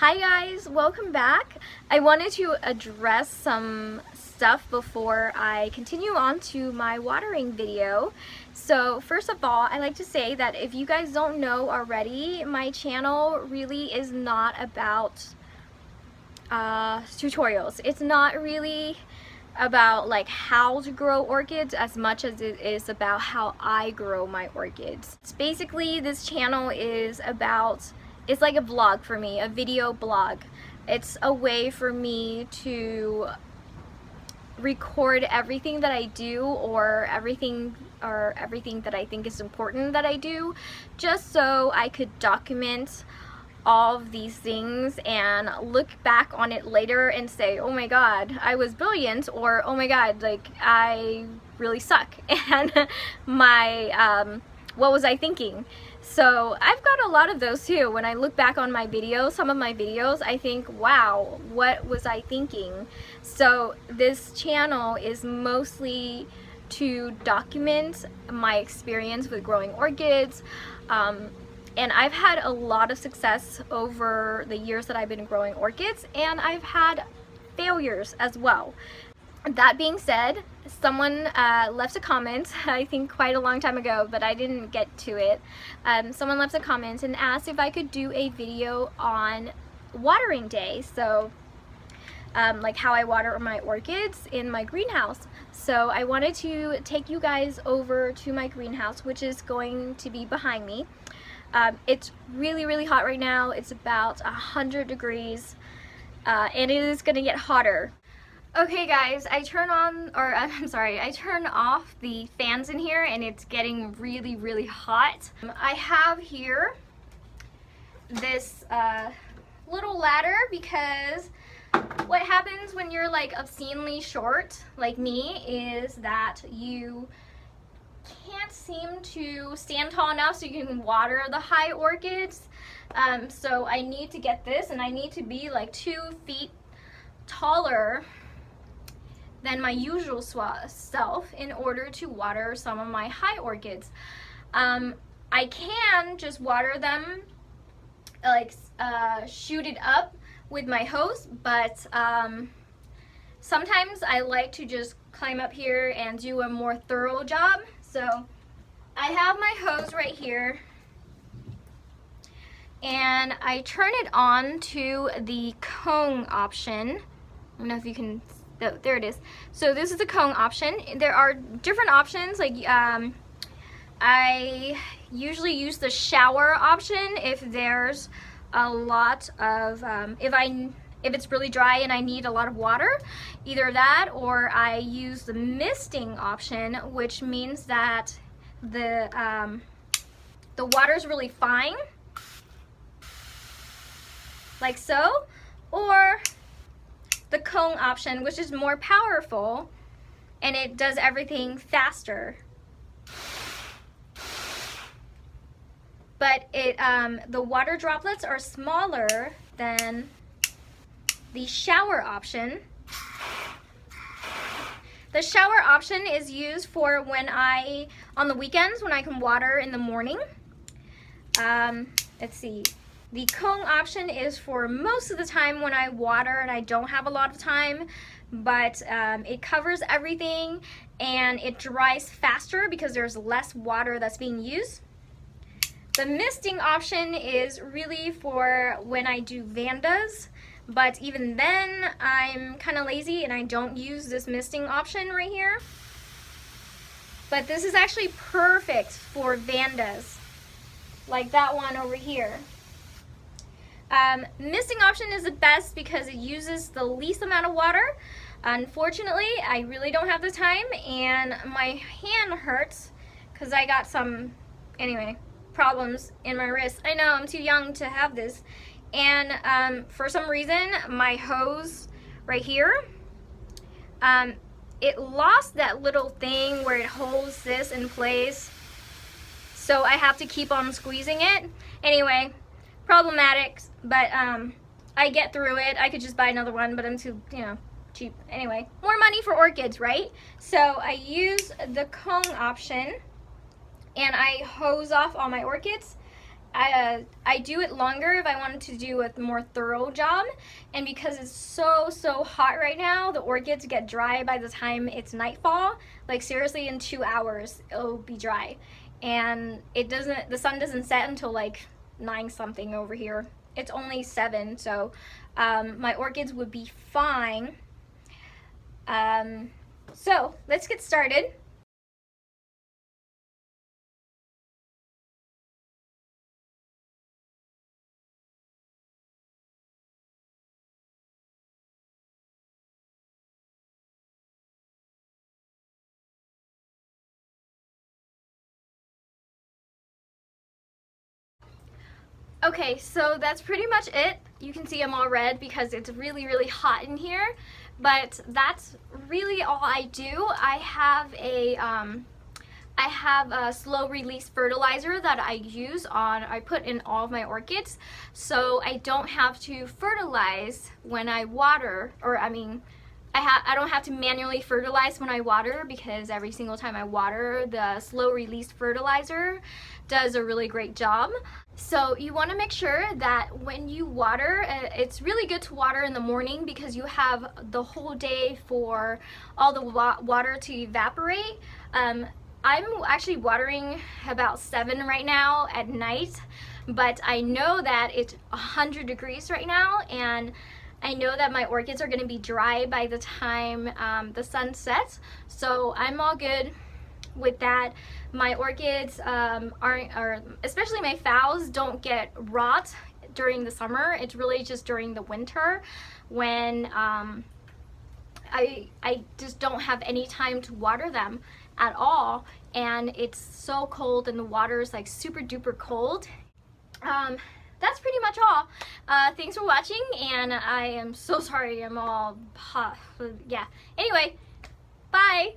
Hi guys, welcome back. I wanted to address some stuff before I continue on to my watering video. So first of all, I like to say that if you guys don't know already, my channel really is not about tutorials. It's not really about like how to grow orchids as much as it is about how I grow my orchids. Basically, this channel is about, it's like a vlog for me, a video blog. It's a way for me to record everything that I do or everything that I think is important that I do, just so I could document all of these things and look back on it later and say, oh my god, I was brilliant, or oh my god, like I really suck, and my what was I thinking? So I've got a lot of those too. When I look back on my videos, some of my videos, I think, wow, what was I thinking? So this channel is mostly to document my experience with growing orchids, and I've had a lot of success over the years that I've been growing orchids, and I've had failures as well. That being said, someone left a comment, I think quite a long time ago, but I didn't get to it. Someone left a comment and asked if I could do a video on watering day, so like how I water my orchids in my greenhouse. So I wanted to take you guys over to my greenhouse, which is going to be behind me. It's really hot right now. It's about 100 degrees, and it is gonna get hotter. Okay guys, I turn off the fans in here and it's getting really hot. I have here this little ladder because what happens when you're like obscenely short like me is that you can't seem to stand tall enough so you can water the high orchids. So I need to get this, and I need to be like 2 feet taller than my usual self in order to water some of my high orchids. I can just water them, like shoot it up with my hose, but sometimes I like to just climb up here and do a more thorough job. So I have my hose right here, and I turn it on to the cone option. I don't know if you can, oh, there it is. So this is the cone option. There are different options, like I usually use the shower option if there's a lot of, if it's really dry and I need a lot of water. Either that, or I use the misting option, which means that the water's really fine, like so, or the cone option, which is more powerful and it does everything faster. But it the water droplets are smaller than the shower option. The shower option is used for when on the weekends when I can water in the morning. Let's see. The cone option is for most of the time when I water and I don't have a lot of time, but it covers everything and it dries faster because there's less water that's being used. The misting option is really for when I do vandas, but even then I'm kind of lazy and I don't use this misting option right here. But this is actually perfect for vandas, like that one over here. Misting option is the best because it uses the least amount of water. Unfortunately, I really don't have the time and my hand hurts because I got some, anyway, problems in my wrist. I know I'm too young to have this, and for some reason my hose right here, it lost that little thing where it holds this in place, so I have to keep on squeezing it. Anyway, problematic, but I get through it. I could just buy another one, but I'm too, cheap. Anyway, more money for orchids, right? So I use the cone option and I hose off all my orchids, I do it longer if I wanted to do a more thorough job, and because it's so hot right now, the orchids get dry by the time it's nightfall. Like seriously, in 2 hours it'll be dry, and the sun doesn't set until like 9 something over here. It's only 7, so my orchids would be fine. So let's get started. Okay, so that's pretty much it. You can see I'm all red because it's really hot in here, but that's really all I do. I have a slow release fertilizer that I put in all of my orchids, so I don't have to fertilize when I water, or I don't have to manually fertilize when I water, because every single time I water, the slow release fertilizer does a really great job. So you want to make sure that when you water, it's really good to water in the morning because you have the whole day for all the water to evaporate. I'm actually watering about 7 right now at night, but I know that it's 100 degrees right now, and I know that my orchids are going to be dry by the time the sun sets, so I'm all good with that. My orchids especially my phals, don't get rot during the summer. It's really just during the winter when I just don't have any time to water them at all, and it's so cold and the water is like super duper cold. That's pretty much all. Thanks for watching, and I am so sorry I'm all hot. Yeah. Anyway, bye!